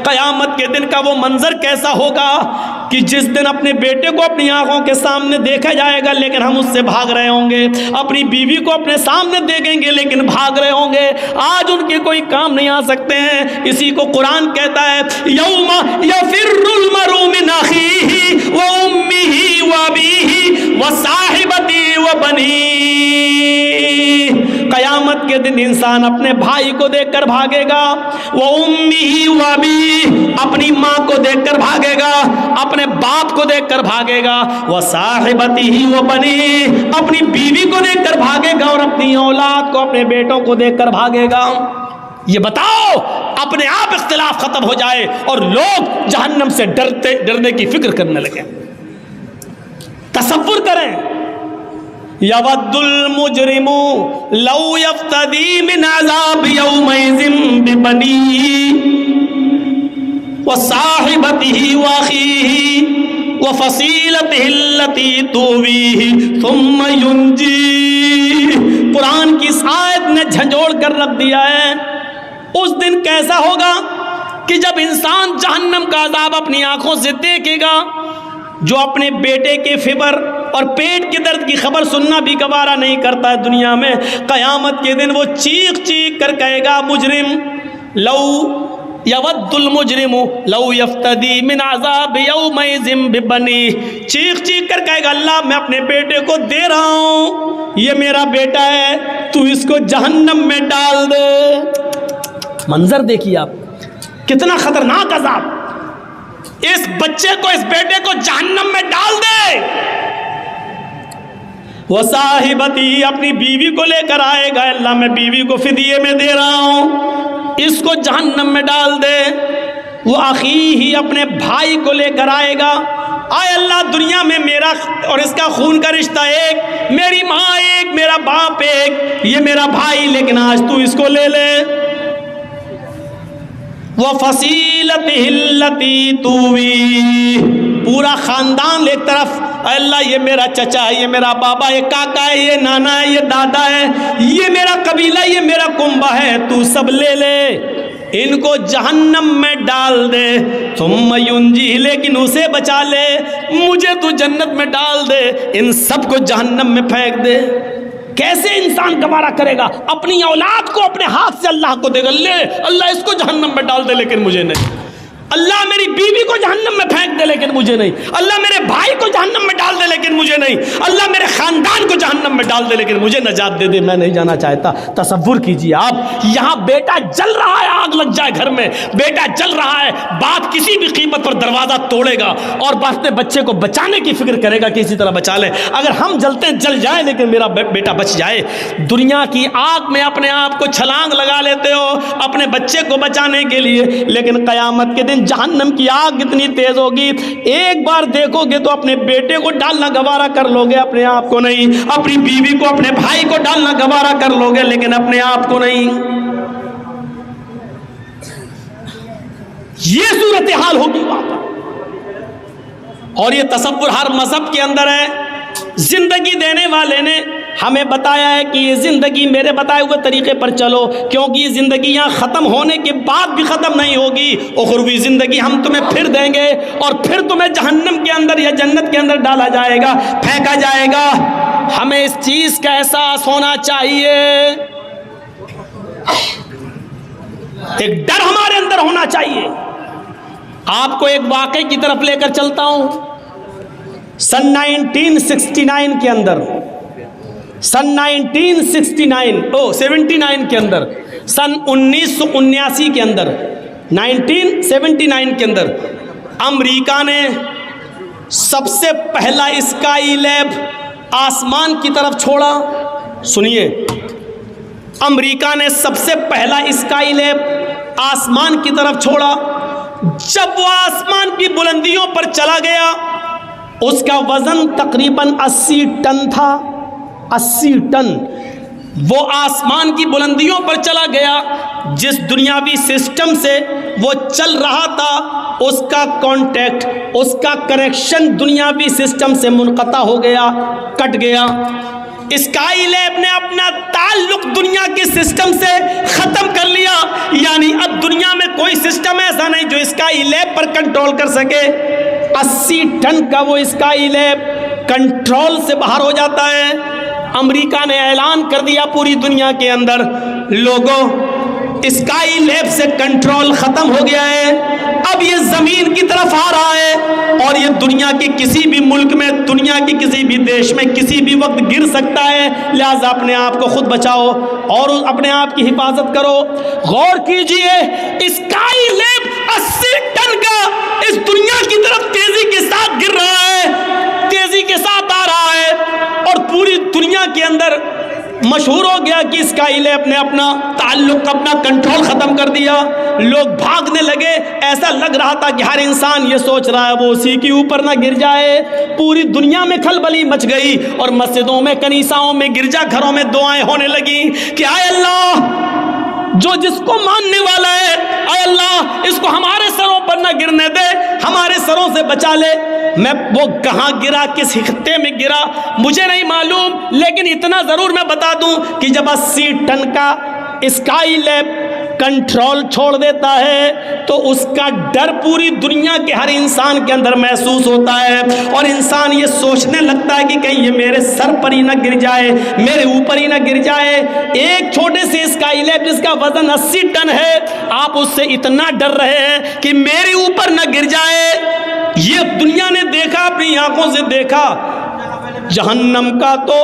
قیامت کے دن کا وہ منظر کیسا ہوگا کہ جس دن اپنے بیٹے کو اپنی آنکھوں کے سامنے دیکھا جائے گا لیکن ہم اس سے بھاگ رہے ہوں گے، اپنی بیوی کو اپنے سامنے دیکھیں گے لیکن بھاگ رہے ہوں گے، آج ان کے کوئی کام نہیں آ سکتے ہیں۔ اسی کو قرآن کہتا ہے یوم یفر المرء من اخیہ وامہ وابیہ وصاحبتہ وبنیہ۔ قیامت کے دن انسان اپنے بھائی کو دیکھ کر بھاگے گا، وامہ وابیہ، اپنی ماں کو دیکھ کر بھاگے گا، اپنے باپ کو دیکھ کر بھاگے گا، وصاحبتہ وبنیہ، اپنی بیوی کو دیکھ کر بھاگے گا اور اپنی اولاد کو، اپنے بیٹوں کو دیکھ کر بھاگے گا۔ یہ بتاؤ اپنے آپ اختلاف ختم ہو جائے اور لوگ جہنم سے ڈرنے کی فکر کرنے لگے۔ تصور کریں، یود المجرم لو یفتدی من عذاب یومئذ ببنیہ وصاحبتہ واخیہ وفصیلتہ التی تؤویہ ثم ینجیہ۔ قرآن کی اس آیت نے جھنجھوڑ کر رکھ دیا ہے۔ اس دن کیسا ہوگا کہ جب انسان جہنم کا عذاب اپنی آنکھوں سے دیکھے گا، جو اپنے بیٹے کے فبر اور پیٹ کے درد کی خبر سننا بھی گوارا نہیں کرتا ہے دنیا میں، قیامت کے دن وہ چیخ چیخ کر کہے گا مجرم، لو یود المجرم لو یفتدی من عذاب یومئذ ببنیہ، چیخ چیخ کر کہے گا اللہ میں اپنے بیٹے کو دے رہا ہوں، یہ میرا بیٹا ہے، تو اس کو جہنم میں ڈال دے۔ منظر دیکھیے آپ، کتنا خطرناک عذاب، اس بچے کو، اس بیٹے کو جہنم میں ڈال دے۔ وصاحبتی، اپنی بیوی کو لے کر آئے گا، اللہ میں بیوی کو فدیے میں دے رہا ہوں، اس کو جہنم میں ڈال دے۔ وہ اخیہ، اپنے بھائی کو لے کر آئے گا، آئے اللہ دنیا میں میرا اور اس کا خون کا رشتہ ایک، میری ماں ایک، میرا باپ ایک، یہ میرا بھائی، لیکن آج تو اس کو لے لے۔ وَفَصِيلَتِهِ الَّتِي تُؤْوِيهِ، پورا خاندان ایک طرف، اے اللہ یہ میرا چچا ہے، یہ میرا بابا، یہ کاکا ہے، یہ نانا ہے، یہ دادا ہے، یہ میرا قبیلہ، یہ میرا کنبہ ہے، تو سب لے لے، ان کو جہنم میں ڈال دے۔ ثم ینجیہ، لیکن اسے بچا لے، مجھے تو جنت میں ڈال دے، ان سب کو جہنم میں پھینک دے۔ کیسے انسان گوارا کرے گا؟ اپنی اولاد کو اپنے ہاتھ سے اللہ کو دے گا، لے اللہ اس کو جہنم میں ڈال دے لیکن مجھے نہیں، اللہ میری بیوی کو جہنم میں پھینک دے لیکن مجھے نہیں، اللہ میرے بھائی کو جہنم میں ڈال دے لیکن مجھے نہیں، اللہ میرے خاندان کو جہنم میں ڈال دے لیکن مجھے نجات دے دے، میں نہیں جانا چاہتا۔ تصور کیجئے آپ، یہاں بیٹا جل رہا ہے، آگ لگ جائے گھر میں، بیٹا جل رہا ہے، باپ کسی بھی قیمت پر دروازہ توڑے گا اور اپنے بچے کو بچانے کی فکر کرے گا کہ اسی طرح بچا لے، اگر ہم جلتے ہیں جل جائے لیکن میرا بیٹا بچ جائے۔ دنیا کی آگ میں اپنے آپ کو چھلانگ لگا لیتے ہو اپنے بچے کو بچانے کے لیے، لیکن قیامت کے دن جہنم کی آگ کتنی تیز ہوگی، ایک بار دیکھو گے تو اپنے بیٹے کو ڈالنا گوارا کر لو گے، اپنے آپ کو نہیں، اپنی بیوی کو، اپنے بھائی کو ڈالنا گوارا کر لو گے لیکن اپنے آپ کو نہیں۔ یہ صورتحال ہوگی وہاں پر، اور یہ تصور ہر مذہب کے اندر ہے۔ زندگی دینے والے نے ہمیں بتایا ہے کہ یہ زندگی میرے بتائے ہوئے طریقے پر چلو، کیونکہ یہ زندگی یہاں ختم ہونے کے بعد بھی ختم نہیں ہوگی، اخروی زندگی ہم تمہیں پھر دیں گے اور پھر تمہیں جہنم کے اندر یا جنت کے اندر ڈالا جائے گا، پھینکا جائے گا۔ ہمیں اس چیز کا احساس ہونا چاہیے، ایک ڈر ہمارے اندر ہونا چاہیے۔ آپ کو ایک واقعے کی طرف لے کر چلتا ہوں۔ سن 1969 کے اندر، سن 1979 کے اندر، سن 1979 کے اندر، 1979 کے اندر امریکہ نے سب سے پہلا اسکائی لیب آسمان کی طرف چھوڑا۔ سنیے، امریکہ نے سب سے پہلا اسکائی لیب آسمان کی طرف چھوڑا۔ جب وہ آسمان کی بلندیوں پر چلا گیا، اس کا وزن تقریباً 80 ٹن تھا، 80 ٹن۔ وہ آسمان کی بلندیوں پر چلا گیا، جس دنیاوی سسٹم سے وہ چل رہا تھا اس کا کانٹیکٹ، اس کا کنیکشن دنیاوی سسٹم سے منقطع ہو گیا، کٹ گیا۔ اسکائی لیب نے اپنا تعلق دنیا کے سسٹم سے ختم کر لیا، یعنی اب دنیا میں کوئی سسٹم ایسا نہیں جو اسکائی لیب پر کنٹرول کر سکے. 80 ٹن کا وہ اسکائی لیب کنٹرول سے باہر ہو جاتا ہے. امریکہ نے اعلان کر دیا پوری دنیا کے اندر، لوگوں اسکائی لیب سے کنٹرول ختم ہو گیا ہے، اب یہ زمین کی طرف آ رہا ہے اور یہ دنیا کے کسی بھی ملک میں، دنیا کے کسی بھی دیش میں کسی بھی وقت گر سکتا ہے. لہٰذا اپنے آپ کو خود بچاؤ اور اپنے آپ کی حفاظت کرو. غور کیجئے، اسکائی لیب 80 ٹن کا اس دنیا کی طرف تیزی کے ساتھ گر رہا ہے، تیزی کے ساتھ آ رہا ہے اور پوری دنیا کے اندر مشہور ہو گیا کہ اسکائی لیب نے اپنا تعلق، اپنا کنٹرول ختم کر دیا. لوگ بھاگنے لگے، ایسا لگ رہا تھا کہ ہر انسان یہ سوچ رہا ہے وہ اسی کے اوپر نہ گر جائے. پوری دنیا میں کھلبلی مچ گئی اور مسجدوں میں، کنیساؤں میں، گرجا گھروں میں دعائیں ہونے لگیں کہ اے اللہ، جو جس کو ماننے والا ہے، اے اللہ اس کو ہمارے سروں پر نہ گرنے دے، ہمارے سروں سے بچا لے. میں وہ کہاں گرا، کس خطے میں گرا مجھے نہیں معلوم، لیکن اتنا ضرور میں بتا دوں کہ جب 80 ٹن کا اسکائی لیب کنٹرول چھوڑ دیتا ہے تو اس کا ڈر پوری دنیا کے ہر انسان کے اندر محسوس ہوتا ہے اور انسان یہ سوچنے لگتا ہے کہ کہیں یہ میرے سر پر ہی نہ گر جائے، میرے اوپر ہی نہ گر جائے. ایک چھوٹے سے اسکائی لیب جس کا وزن 80 ٹن ہے، آپ اس سے اتنا ڈر رہے ہیں کہ میرے اوپر نہ گر جائے. یہ دنیا نے دیکھا، اپنی آنکھوں سے دیکھا. جہنم کا تو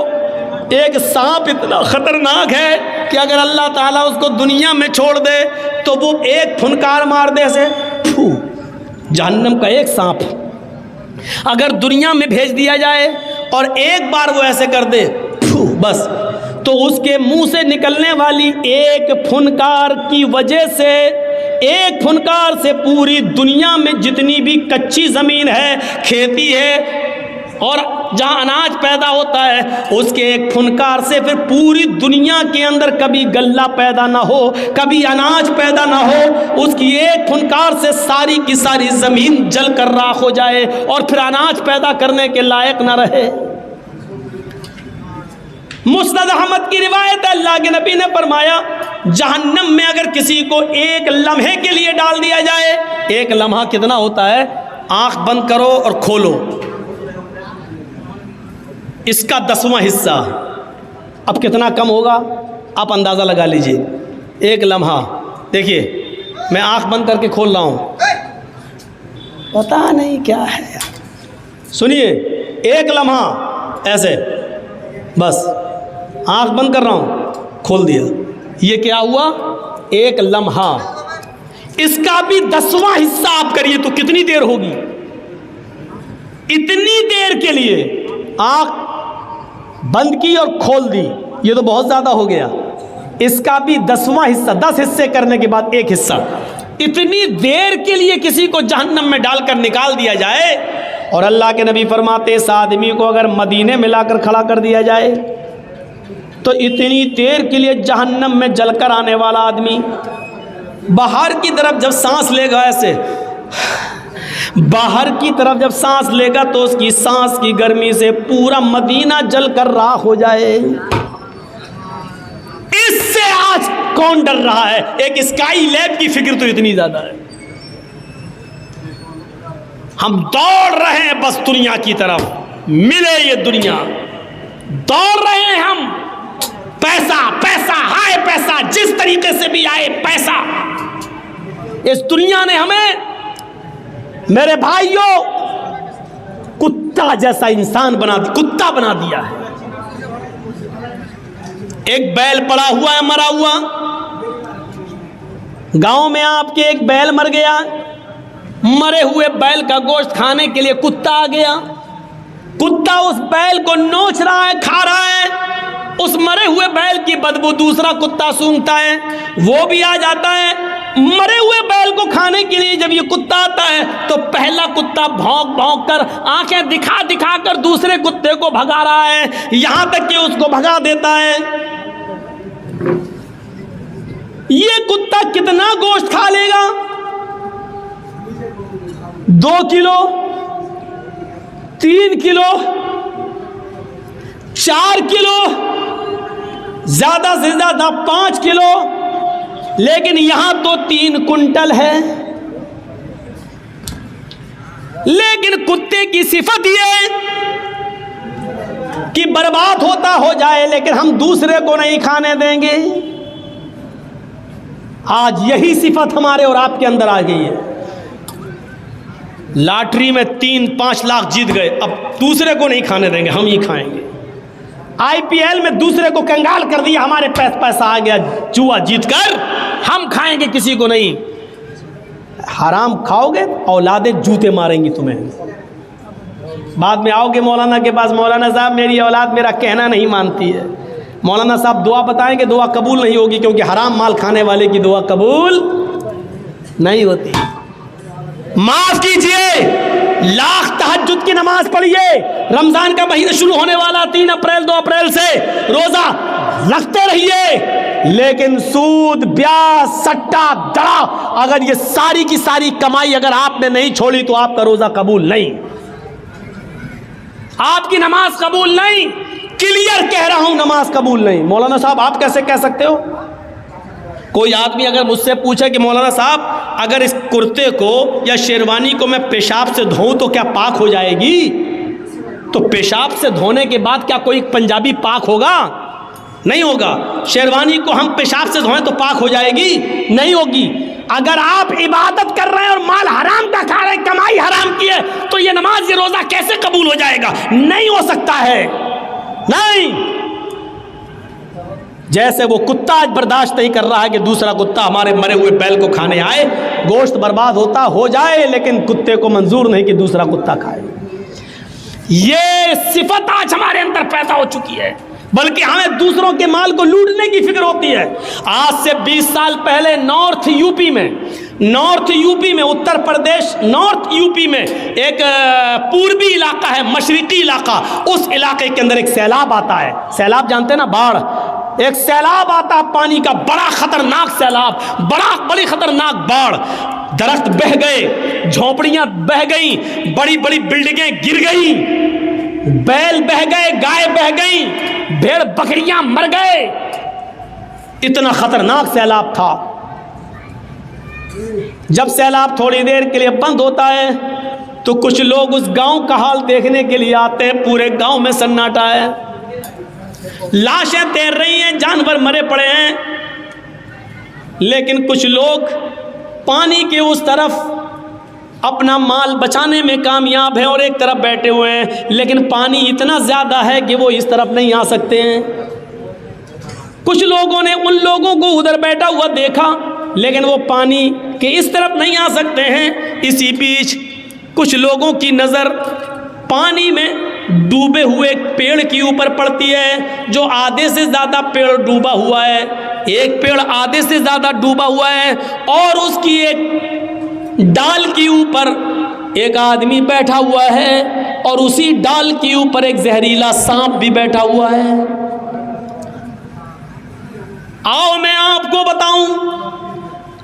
ایک سانپ اتنا خطرناک ہے کہ اگر اللہ تعالیٰ اس کو دنیا میں چھوڑ دے تو وہ ایک پھنکار مار دے ایسے پھو. جہنم کا ایک سانپ اگر دنیا میں بھیج دیا جائے اور ایک بار وہ ایسے کر دے پھو بس، تو اس کے منہ سے نکلنے والی ایک پھنکار کی وجہ سے، ایک پھنکار سے پوری دنیا میں جتنی بھی کچی زمین ہے، کھیتی ہے اور جہاں اناج پیدا ہوتا ہے، اس کے ایک پھنکار سے پھر پوری دنیا کے اندر کبھی غلہ پیدا نہ ہو، کبھی اناج پیدا نہ ہو. اس کی ایک پھنکار سے ساری کی ساری زمین جل کر راکھ ہو جائے اور پھر اناج پیدا کرنے کے لائق نہ رہے. مسند احمد کی روایت ہے، اللہ کے نبی نے فرمایا جہنم میں اگر کسی کو ایک لمحے کے لیے ڈال دیا جائے، ایک لمحہ کتنا ہوتا ہے؟ آنکھ بند کرو اور کھولو، اس کا 10واں حصہ. اب کتنا کم ہوگا آپ اندازہ لگا لیجئے. ایک لمحہ دیکھیے، میں آنکھ بند کر کے کھول رہا ہوں، پتہ نہیں کیا ہے. سنیے، ایک لمحہ ایسے بس آنکھ بند کر رہا ہوں، کھول دیا. یہ کیا ہوا؟ ایک لمحہ. اس کا بھی 10واں حصہ آپ کریے تو کتنی دیر ہوگی؟ اتنی دیر کے لیے آنکھ بند کی اور کھول دی، یہ تو بہت زیادہ ہو گیا. اس کا بھی 10واں حصہ، 10 حصے کرنے کے بعد ایک حصہ. اتنی دیر کے لیے کسی کو جہنم میں ڈال کر نکال دیا جائے، اور اللہ کے نبی فرماتے اس آدمی کو اگر مدینے میں لا کر کھڑا کر دیا جائے تو اتنی دیر کے لیے جہنم میں جل کر آنے والا آدمی باہر کی طرف جب سانس لے گا، ایسے باہر کی طرف جب سانس لے گا تو اس کی سانس کی گرمی سے پورا مدینہ جل کر راکھ ہو جائے. اس سے آج کون ڈر رہا ہے؟ ایک اسکائی لیب کی فکر تو اتنی زیادہ ہے. ہم دوڑ رہے ہیں بس دنیا کی طرف، ملے یہ دنیا، دوڑ رہے ہیں ہم. پیسہ پیسہ ہائے پیسہ، جس طریقے سے بھی آئے پیسہ. اس دنیا نے ہمیں میرے بھائیوں کتا جیسا انسان کتا بنا دیا ہے. ایک بیل پڑا ہوا ہے مرا ہوا، گاؤں میں آپ کے ایک بیل مر گیا، مرے ہوئے بیل کا گوشت کھانے کے لیے کتا آ گیا. کتا اس بیل کو نوچ رہا ہے، کھا رہا ہے. اس مرے ہوئے بیل کی بدبو دوسرا کتا سونگتا ہے، وہ بھی آ جاتا ہے. مرے ہوئے بیل کو کھانے کے لیے جب یہ کتا آتا ہے تو پہلا کتا بھونک بھونک کر، آنکھیں دکھا دکھا کر دوسرے کتے کو بھگا رہا ہے، یہاں تک کہ اس کو بھگا دیتا ہے. یہ کتا کتنا گوشت کھا لے گا؟ 2 کلو، 3 کلو، 4 کلو، زیادہ سے زیادہ 5 کلو، لیکن یہاں تو 3 کنٹل ہے. لیکن کتے کی صفت یہ کہ برباد ہوتا ہو جائے لیکن ہم دوسرے کو نہیں کھانے دیں گے. آج یہی صفت ہمارے اور آپ کے اندر آ گئی ہے. لاٹری میں 3-5 لاکھ جیت گئے, اب دوسرے کو نہیں کھانے دیں گے, ہم ہی کھائیں گے. IPL میں دوسرے کو کنگال کر دیا, ہمارے پاس پیسہ آ گیا جوا جیت کر, ہم کھائیں گے, کسی کو نہیں. حرام کھاؤ گے اولادیں جوتے ماریں گی تمہیں. بعد میں آؤ گے مولانا کے پاس, مولانا صاحب میری اولاد میرا کہنا نہیں مانتی ہے. مولانا صاحب دعا بتائیں کہ دعا قبول نہیں ہوگی, کیونکہ حرام مال کھانے والے کی دعا قبول نہیں ہوتی. معاف کیجئے, لاکھ تہجد کی نماز پڑھیے. رمضان کا مہینہ شروع ہونے والا 3 اپریل 2 اپریل سے روزہ رکھتے رہیے, لیکن سود, بیاج, سٹا, دڑا, اگر یہ ساری کی ساری کمائی اگر آپ نے نہیں چھوڑی تو آپ کا روزہ قبول نہیں, آپ کی نماز قبول نہیں. کلیئر کہہ رہا ہوں, نماز قبول نہیں. مولانا صاحب آپ کیسے کہہ سکتے ہو؟ کوئی آدمی اگر مجھ سے پوچھے کہ مولانا صاحب اگر اس کرتے کو یا شیروانی کو میں پیشاب سے دھوؤں تو کیا پاک ہو جائے گی؟ تو پیشاب سے دھونے کے بعد کیا کوئی پنجابی پاک ہوگا؟ نہیں ہوگا. شیروانی کو ہم پیشاب سے دھوئیں تو پاک ہو جائے گی؟ نہیں ہوگی. اگر آپ عبادت کر رہے ہیں اور مال حرام کا کھا رہے ہیں, کمائی حرام کی ہے, تو یہ نماز یہ روزہ کیسے قبول ہو جائے گا؟ نہیں ہو سکتا ہے, نہیں. جیسے وہ کتا آج برداشت نہیں کر رہا ہے کہ دوسرا کتا ہمارے مرے ہوئے بیل کو کھانے آئے, گوشت برباد ہوتا ہو جائے, لیکن کتے کو منظور نہیں کہ دوسرا کتا کھائے. یہ صفت آج ہمارے اندر پیدا ہو چکی ہے, بلکہ ہمیں دوسروں کے مال کو لوٹنے کی فکر ہوتی ہے. آج سے 20 سال پہلے نارتھ یو پی میں, Uttar Pradesh north U P میں ایک پوربی علاقہ ہے, مشرقی علاقہ, اس علاقے کے اندر ایک سیلاب آتا ہے. سیلاب جانتے نا, باڑھ. ایک سیلاب آتا ہے پانی کا, بڑا خطرناک سیلاب, بڑی خطرناک باڑھ. درخت بہہ گئے, جھونپڑیاں بہہ گئیں, بڑی بڑی بلڈنگیں گر گئیں, بیل بہہ گئے, گائے بہہ گئیں, بھیڑ بکریاں مر گئے. اتنا خطرناک سیلاب تھا. جب سیلاب تھوڑی دیر کے لیے بند ہوتا ہے تو کچھ لوگ اس گاؤں کا حال دیکھنے کے لیے آتے ہیں. پورے گاؤں میں سناٹا ہے, لاشیں تیر رہی ہیں, جانور مرے پڑے ہیں, لیکن کچھ لوگ پانی کے اس طرف اپنا مال بچانے میں کامیاب ہیں اور ایک طرف بیٹھے ہوئے ہیں, لیکن پانی اتنا زیادہ ہے کہ وہ اس طرف نہیں آ سکتے ہیں. کچھ لوگوں نے ان لوگوں کو ادھر بیٹھا ہوا دیکھا, لیکن وہ پانی کے اس طرف نہیں آ سکتے ہیں. اسی بیچ کچھ لوگوں کی نظر پانی میں ڈوبے ہوئے ایک پیڑ کے اوپر پڑتی ہے, جو آدھے سے زیادہ پیڑ ڈوبا ہوا ہے. ایک پیڑ آدھے سے زیادہ ڈوبا ہوا ہے, اور اس کی ایک ڈال کے اوپر ایک آدمی بیٹھا ہوا ہے, اور اسی ڈال کے اوپر ایک زہریلا سانپ بھی بیٹھا ہوا ہے. آؤ میں آپ کو بتاؤں,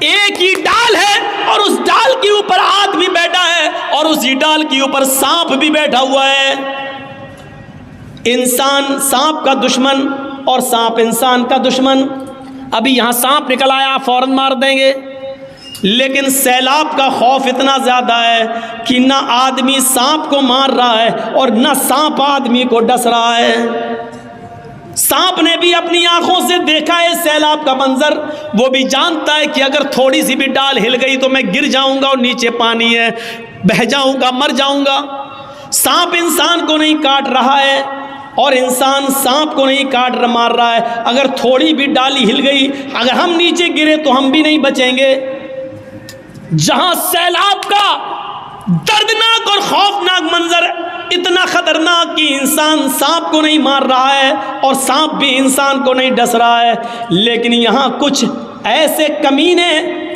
ایک ہی ڈال ہے اور اس ڈال کے اوپر آدمی بیٹھا ہے, اور اسی ڈال کے اوپر سانپ بھی بیٹھا ہوا ہے. انسان سانپ کا دشمن اور سانپ انسان کا دشمن. ابھی یہاں سانپ نکل آیا, فوراً مار دیں گے, لیکن سیلاب کا خوف اتنا زیادہ ہے کہ نہ آدمی سانپ کو مار رہا ہے اور نہ سانپ آدمی کو ڈس رہا ہے. سانپ نے بھی اپنی آنکھوں سے دیکھا ہے سیلاب کا منظر, وہ بھی جانتا ہے کہ اگر تھوڑی سی بھی ڈال ہل گئی تو میں گر جاؤں گا اور نیچے پانی ہے, بہہ جاؤں گا, مر جاؤں گا. سانپ انسان کو نہیں کاٹ رہا ہے اور انسان سانپ کو نہیں کاٹ مار رہا ہے. اگر تھوڑی بھی ڈالی ہل گئی, اگر ہم نیچے گرے تو ہم بھی نہیں بچیں گے. جہاں سیلاب کا دردناک اور خوفناک منظر اتنا خطرناک کہ انسان سانپ کو نہیں مار رہا ہے اور سانپ بھی انسان کو نہیں ڈس رہا ہے, لیکن یہاں کچھ ایسے کمینے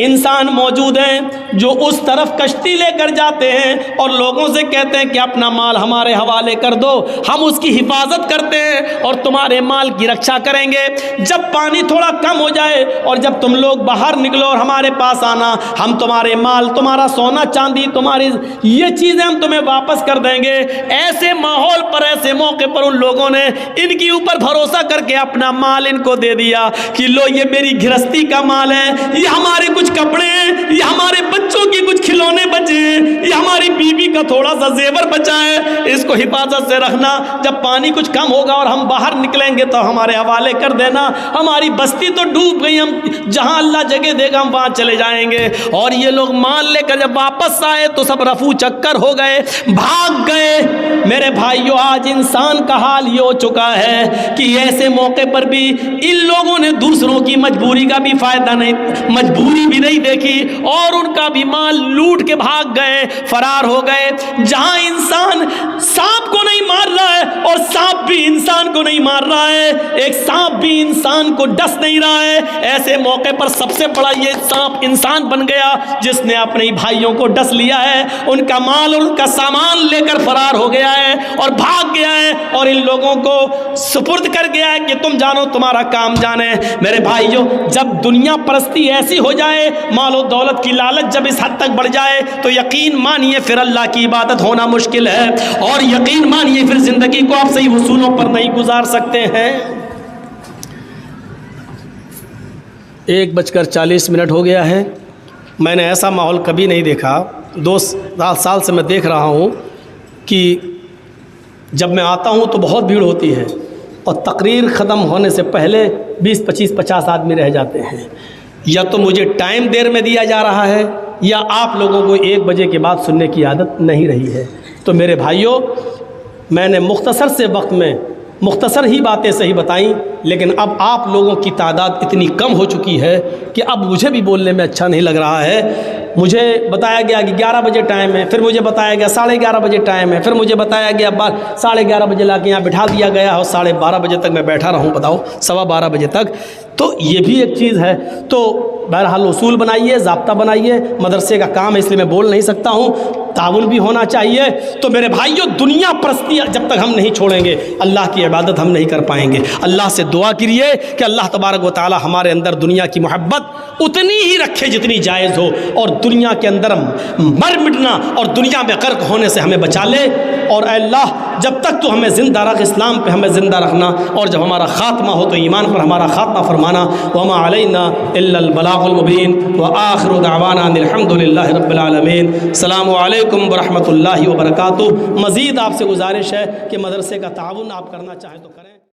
انسان موجود ہیں جو اس طرف کشتی لے کر جاتے ہیں اور لوگوں سے کہتے ہیں کہ اپنا مال ہمارے حوالے کر دو, ہم اس کی حفاظت کرتے ہیں اور تمہارے مال کی رکشا کریں گے. جب پانی تھوڑا کم ہو جائے اور جب تم لوگ باہر نکلو اور ہمارے پاس آنا, ہم تمہارے مال, تمہارا سونا چاندی, تمہاری یہ چیزیں ہم تمہیں واپس کر دیں گے. ایسے ماحول پر, ایسے موقع پر ان لوگوں نے ان کے اوپر بھروسہ کر کے اپنا مال ان کو دے دیا کہ لو یہ میری گھرستی کا مال ہے, یہ ہمارے کچھ کپڑے ہیں, یہ ہمارے بچوں کے کچھ کھلونے بچے ہیں, یہ ہماری بیوی کا تھوڑا سا زیور بچا ہے اس کو حفاظت سے رکھنا، جب پانی کچھ کم ہوگا اور ہم باہر نکلیں گے تو ہمارے حوالے کر دینا، ہماری بستی تو ڈوب گئی، ہم جہاں اللہ جگہ دے گا ہم وہاں چلے جائیں گے۔ اور یہ لوگ مال لے کر جب واپس آئے تو سب رفو چکر ہو گئے، بھاگ گئے۔ میرے بھائیو آج انسان کا حال یہ ہو چکا ہے کہ ایسے موقع پر بھی ان لوگوں نے دوسروں کی مجبوری کا بھی فائدہ نہیں، مجبوری بھی نہیں دیکھی اور ان کا بھی مال لوٹ کے بھاگ گئے، فرار ہو گئے۔ جہاں انسان سانپ کو نہیں مار رہا ہے اور سانپ بھی انسان کو نہیں مار رہا ہے، ایک سانپ بھی انسان کو ڈس نہیں رہا ہے، ایسے موقع پر سب سے بڑا یہ سانپ انسان بن گیا جس نے اپنے بھائیوں کو ڈس لیا ہے، ان کا مال اور ان کا سامان لے کر فرار ہو گیا ہے اور بھاگ گیا ہے اور ان لوگوں کو سپرد کر گیا ہے کہ تم جانو تمہارا کام جانے۔ میرے بھائیوں جب دنیا پرستی ایسی ہو جائے، مال و دولت کی لالچ جب اس حد تک بڑھ جائے تو یقین مانیے پھر اللہ کی عبادت ہونا مشکل ہے، اور یقین مانیے پھر زندگی کو آپ صحیح اصولوں پر نہیں گزار سکتے ہیں۔ 1:40 ہو گیا ہے۔ میں نے ایسا ماحول کبھی نہیں دیکھا، 2 سال سے میں دیکھ رہا ہوں کہ جب میں آتا ہوں تو بہت بھیڑ ہوتی ہے اور تقریر ختم ہونے سے پہلے 20 25 50 آدمی رہ جاتے ہیں۔ یا تو مجھے ٹائم دیر میں دیا جا رہا ہے یا آپ لوگوں کو 1 بجے کے بعد سننے کی عادت نہیں رہی ہے۔ تو میرے بھائیوں میں نے مختصر سے وقت میں مختصر ہی باتیں صحیح بتائیں، لیکن اب آپ لوگوں کی تعداد اتنی کم ہو چکی ہے کہ اب مجھے بھی بولنے میں اچھا نہیں لگ رہا ہے۔ مجھے بتایا گیا کہ 11 بجے ٹائم ہے، پھر مجھے بتایا گیا 11:30 بجے ٹائم ہے، پھر مجھے بتایا گیا 11:30 بجے لا کے یہاں بٹھا دیا گیا اور 12:30 بجے تک میں بیٹھا رہوں، بتاؤ 12:15 بجے تک۔ تو یہ بھی ایک چیز ہے۔ تو بہرحال اصول بنائیے، ضابطہ بنائیے، مدرسے کا کام ہے اس لیے میں بول نہیں سکتا ہوں، تعاون بھی ہونا چاہیے۔ تو میرے بھائیوں دنیا پرستی جب تک ہم نہیں چھوڑیں گے اللہ کی عبادت ہم نہیں کر پائیں گے۔ اللہ سے دعا کیجیے کہ اللہ تبارک و تعالی ہمارے اندر دنیا کی محبت اتنی ہی رکھے جتنی جائز ہو، اور دنیا کے اندر مر مٹنا اور دنیا میں غرق ہونے سے ہمیں بچا لے۔ اور اے اللہ جب تک تو ہمیں زندہ رکھ، اسلام پہ ہمیں زندہ رکھنا، اور جب ہمارا خاتمہ ہو تو ایمان پر ہمارا خاتمہ فرمانا۔ وما علینا الا البلاغ المبین وآخر دعوانا ان الحمد للہ رب العالمین۔ السلام علیکم ورحمۃ اللہ وبرکاتہ۔ مزید آپ سے گزارش ہے کہ مدرسے کا تعاون آپ کرنا چاہیں تو کریں۔